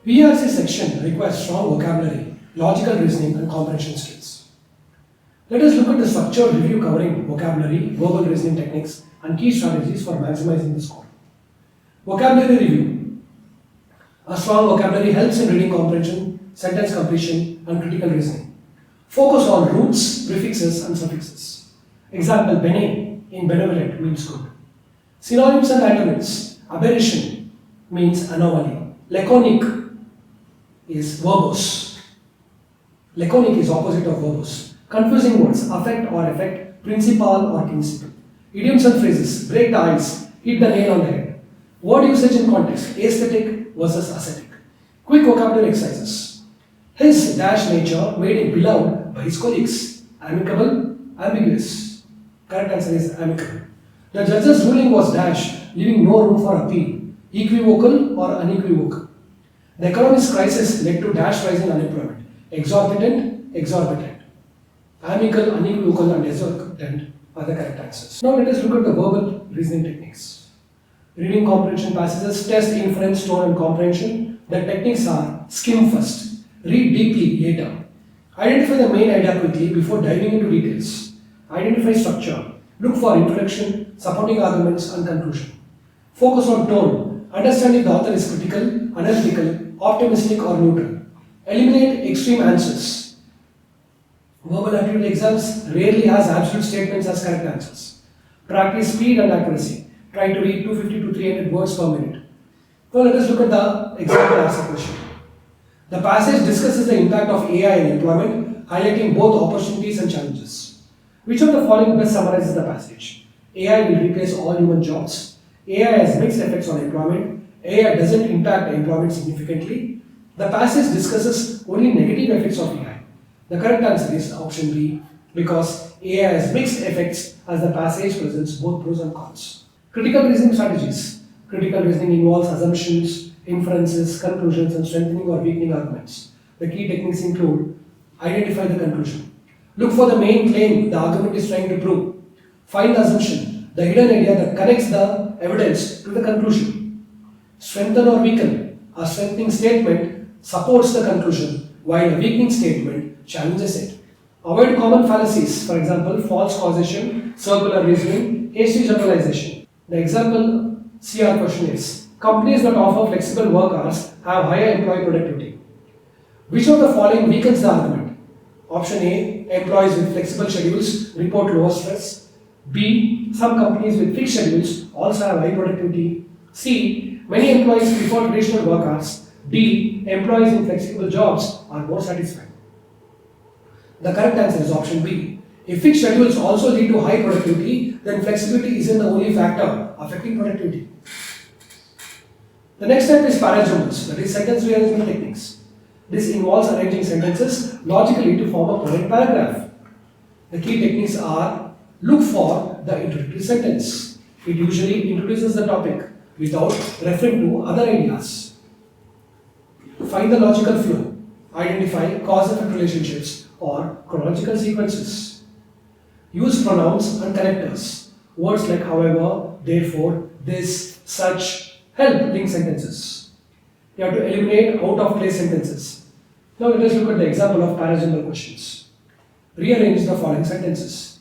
VRC section requires strong vocabulary, logical reasoning and comprehension skills. Let us look at the structured review covering vocabulary, verbal reasoning techniques and key strategies for maximizing the score. Vocabulary review. A strong vocabulary helps in reading comprehension, sentence completion and critical reasoning. Focus on roots, prefixes and suffixes. Example, bene in benevolent means good. Synonyms and antonyms. Aberration means anomaly. Laconic is verbose. Laconic is opposite of verbose. Confusing words, affect or effect, principal or principle. Idioms and phrases, break the ice, hit the nail on the head. Word usage in context, aesthetic versus ascetic. Quick vocabulary exercises. His dash nature made him beloved by his colleagues. Amicable, ambiguous. Correct answer is amicable. The judge's ruling was dash, leaving no room for appeal. Equivocal or unequivocal. The economic crisis led to dash rise in unemployment. Exorbitant, exorbitant. Amical, unequivocal and exorbitant are the correct answers. Now let us look at the verbal reasoning techniques. Reading comprehension passages, test inference, tone and comprehension. The techniques are skim first, read deeply later. Identify the main idea quickly before diving into details. Identify structure. Look for introduction, supporting arguments and conclusion. Focus on tone. Understand if the author is critical, analytical, optimistic or neutral. Eliminate extreme answers. Verbal aptitude exams rarely has absolute statements as correct answers. Practice speed and accuracy. Try to read 250 to 300 words per minute. Now let us look at the example answer question. The passage discusses the impact of AI in employment, highlighting both opportunities and challenges. Which of the following best summarizes the passage? AI will replace all human jobs. AI has mixed effects on employment. AI doesn't impact employment significantly. The passage discusses only negative effects of AI. The correct answer is option B, because AI has mixed effects as the passage presents both pros and cons. Critical reasoning strategies. Critical reasoning involves assumptions, inferences, conclusions and strengthening or weakening arguments. The key techniques include identify the conclusion. Look for the main claim the argument is trying to prove. Find the assumption, the hidden idea that connects the evidence to the conclusion. Strengthen or weaken. A strengthening statement supports the conclusion, while a weakening statement challenges it. Avoid common fallacies, for example, false causation, circular reasoning, hasty generalization. The example CR question is, companies that offer flexible work hours have higher employee productivity. Which of the following weakens the argument? Option A, employees with flexible schedules report lower stress. B, some companies with fixed schedules also have high productivity. C, many employees prefer traditional work hours. D, employees in flexible jobs are more satisfied. The correct answer is option B. If fixed schedules also lead to high productivity, then flexibility isn't the only factor affecting productivity. The next step is paragraphs, that is sentence rearrangement techniques. This involves arranging sentences logically to form a coherent paragraph. The key techniques are: look for the introductory sentence. It usually introduces the topic without referring to other ideas. Find the logical flow. Identify cause-effect relationships or chronological sequences. Use pronouns and connectors. Words like however, therefore, this, such help link sentences. You have to eliminate out-of-place sentences. Now let us look at the example of paragraphs questions. Rearrange the following sentences.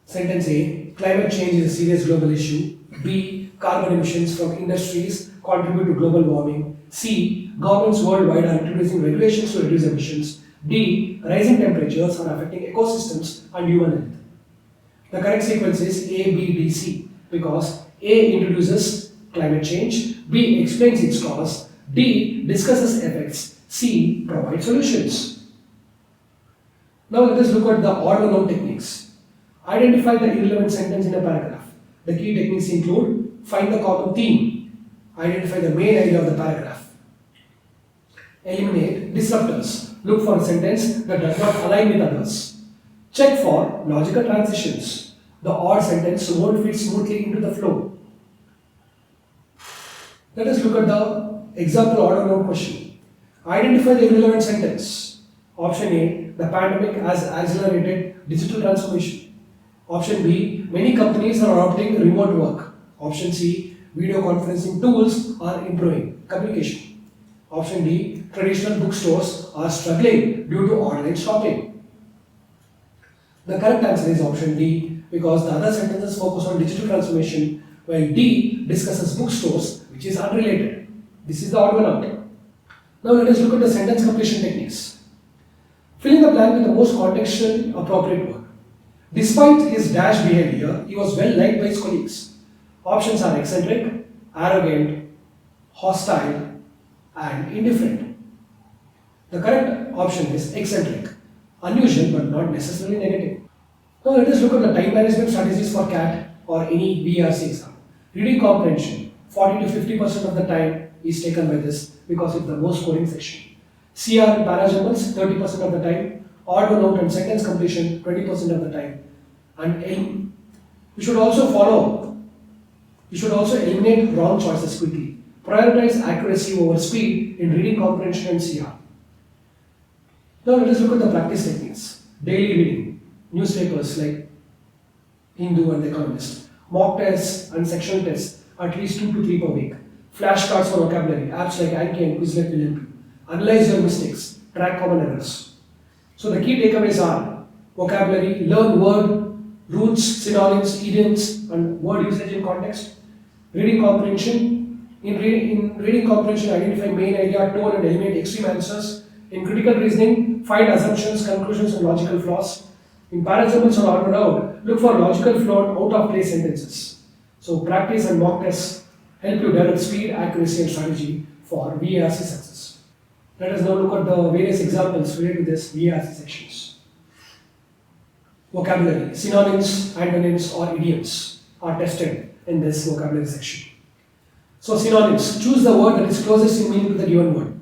Sentence A, climate change is a serious global issue. B, carbon emissions from industries contribute to global warming. C, governments worldwide are introducing regulations to reduce emissions. D, rising temperatures are affecting ecosystems and human health. The correct sequence is A, B, D, C, because A introduces climate change, B explains its cause, D discusses effects, C provides solutions. Now let us look at the odd or noun techniques. Identify the irrelevant sentence in a paragraph. The key techniques include find the common theme, identify the main idea of the paragraph, eliminate disruptors. Look for a sentence that does not align with others. Check for logical transitions. The odd sentence won't fit smoothly into the flow. Let us look at the example odd or noun question. Identify the irrelevant sentence. Option A, the pandemic has accelerated digital transformation. Option B, many companies are adopting remote work. Option C, video conferencing tools are improving communication. Option D, traditional bookstores are struggling due to online shopping. The correct answer is option D, because the other sentences focus on digital transformation, while D discusses bookstores, which is unrelated. This is the odd one out. Now let us look at the sentence completion techniques. Fill in the blank with the most contextually appropriate word. Despite his dash behavior, he was well liked by his colleagues. Options are eccentric, arrogant, hostile, and indifferent. The correct option is eccentric, unusual but not necessarily negative. Now let us look at the time management strategies for CAT or any BRC exam. Reading comprehension, 40 to 50% of the time is taken by this because it's the most scoring section. CR and parajumbles, 30% of the time. Odd one out and sentence completion, 20% of the time. And you should also eliminate wrong choices quickly. Prioritize accuracy over speed in reading comprehension and CR. Now let us look at the practice techniques. Daily reading, newspapers like Hindu and The Economist. Mock tests and sectional tests, at least 2 to 3 per week. Flashcards for vocabulary, apps like Anki and Quizlet will help you. Analyze your mistakes, track common errors. So the key takeaways are vocabulary, learn word, roots, synonyms, idioms, and word usage in context. Reading comprehension. In reading comprehension, identify main idea, tone, and eliminate extreme answers. In critical reasoning, find assumptions, conclusions, and logical flaws. In parajumbles or odd one out, look for logical flow and out of place sentences. So practice and mock tests help you develop speed, accuracy, and strategy for VARC success. Let us now look at the various examples related to this VARC sections. Vocabulary, synonyms, antonyms, or idioms are tested in this vocabulary section. So synonyms, choose the word that is closest in meaning to the given word.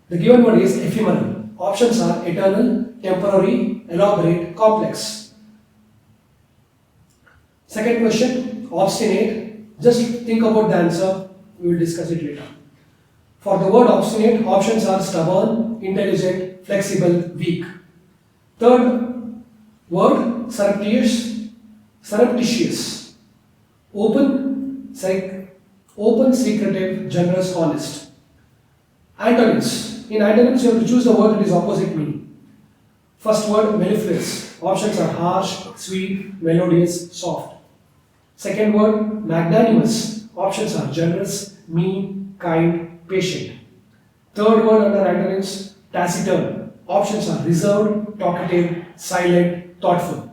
The given word is ephemeral. Options are eternal, temporary, elaborate, complex. Second question, obstinate. Just think about the answer, we will discuss it later. For the word obstinate, options are stubborn, intelligent, flexible, weak. Third word, surreptitious, open, secretive, generous, honest. Antonyms. In antonyms, you have to choose the word that is opposite meaning. First word, mellifluous. Options are harsh, sweet, melodious, soft. Second word, magnanimous. Options are generous, mean, kind, patient. Third word under antonyms, taciturn. Options are reserved, talkative, silent, thoughtful.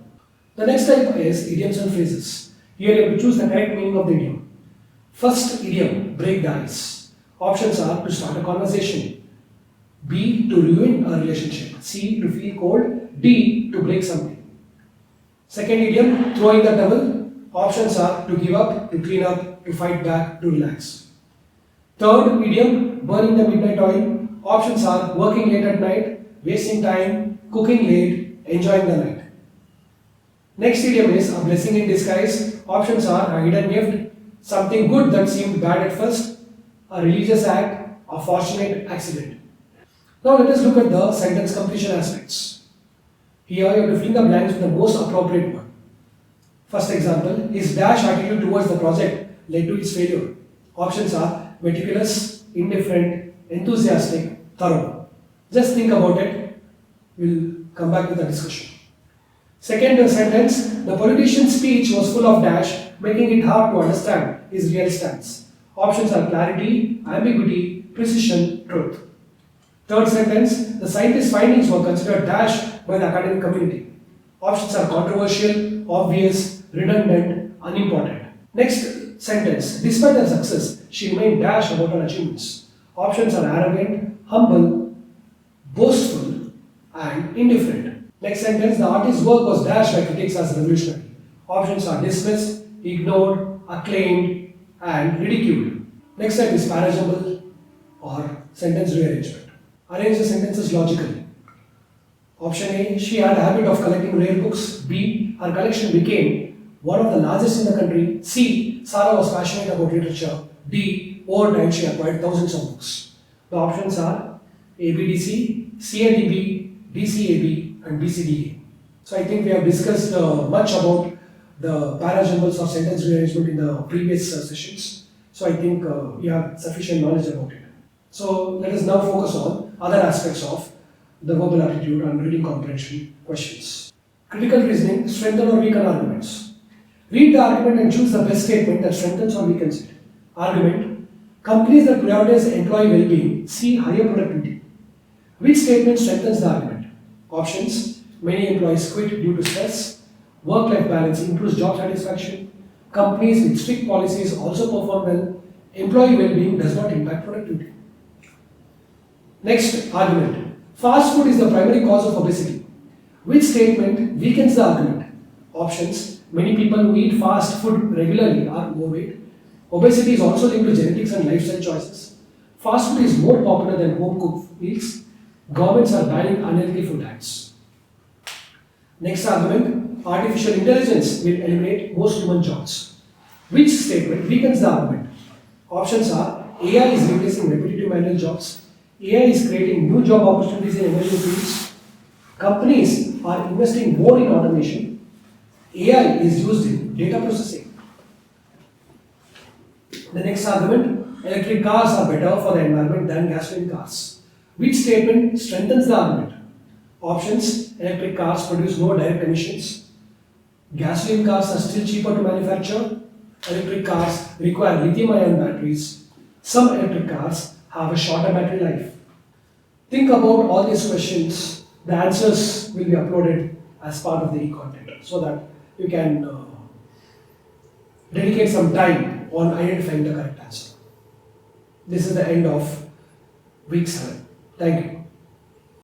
The next type is idioms and phrases. Here you have to choose the correct meaning of the idiom. First idiom, break the ice. Options are to start a conversation. B, to ruin a relationship. C, to feel cold. D, to break something. Second idiom, throw in the towel. Options are to give up, to clean up, to fight back, to relax. Third idiom, burning the midnight oil. Options are working late at night, wasting time, cooking late, enjoying the night. Next idiom is a blessing in disguise. Options are a hidden gift, something good that seemed bad at first, a religious act, a fortunate accident. Now let us look at the sentence completion aspects. Here you have to fill in the blanks with the most appropriate word. First example, his dash attitude towards the project led to its failure. Options are meticulous, indifferent, enthusiastic, thorough. Just think about it. We'll come back with the discussion. Second sentence, the politician's speech was full of dash, making it hard to understand his real stance. Options are clarity, ambiguity, precision, truth. Third sentence, the scientist's findings were considered dash by the academic community. Options are controversial, obvious, redundant, unimportant. Next sentence, despite her success, she remained dash about her achievements. Options are arrogant, humble, boastful, and indifferent. Next sentence, the artist's work was dashed by critics as revolutionary. Options are dismissed, ignored, acclaimed, and ridiculed. Next type is parajumble or sentence rearrangement. Arrange the sentences logically. Option A, she had a habit of collecting rare books. B, her collection became one of the largest in the country. C, Sarah was passionate about literature. D, over time she acquired thousands of books. The options are ABDC, CADB, DCAB, and BCDA. So I think we have discussed much about the parajumbles or sentence rearrangement in the previous sessions. So I think we have sufficient knowledge about it. So let us now focus on other aspects of the verbal aptitude and reading comprehension questions. Critical reasoning, strengthen or weaken arguments. Read the argument and choose the best statement that strengthens or weakens it. Argument, companies that prioritize employee well-being see higher productivity. Which statement strengthens the argument? Options, many employees quit due to stress. Work-life balance improves job satisfaction. Companies with strict policies also perform well. Employee well-being does not impact productivity. Next argument. Fast food is the primary cause of obesity. Which statement weakens the argument? Options. Many people who eat fast food regularly are overweight. Obesity is also linked to genetics and lifestyle choices. Fast food is more popular than home cooked meals. Governments are banning unhealthy food diets. Next argument. Artificial intelligence will eliminate most human jobs. Which statement weakens the argument? Options are AI is replacing repetitive manual jobs. AI is creating new job opportunities in emerging fields. Companies are investing more in automation. AI is used in data processing. The next argument, electric cars are better for the environment than gasoline cars. Which statement strengthens the argument? Options, electric cars produce no direct emissions. Gasoline cars are still cheaper to manufacture. Electric cars require lithium-ion batteries. Some electric cars have a shorter battery life. Think about all these questions. The answers will be uploaded as part of the e-content so that you can dedicate some time on identifying the correct answer. This is the end of week 7. Thank you.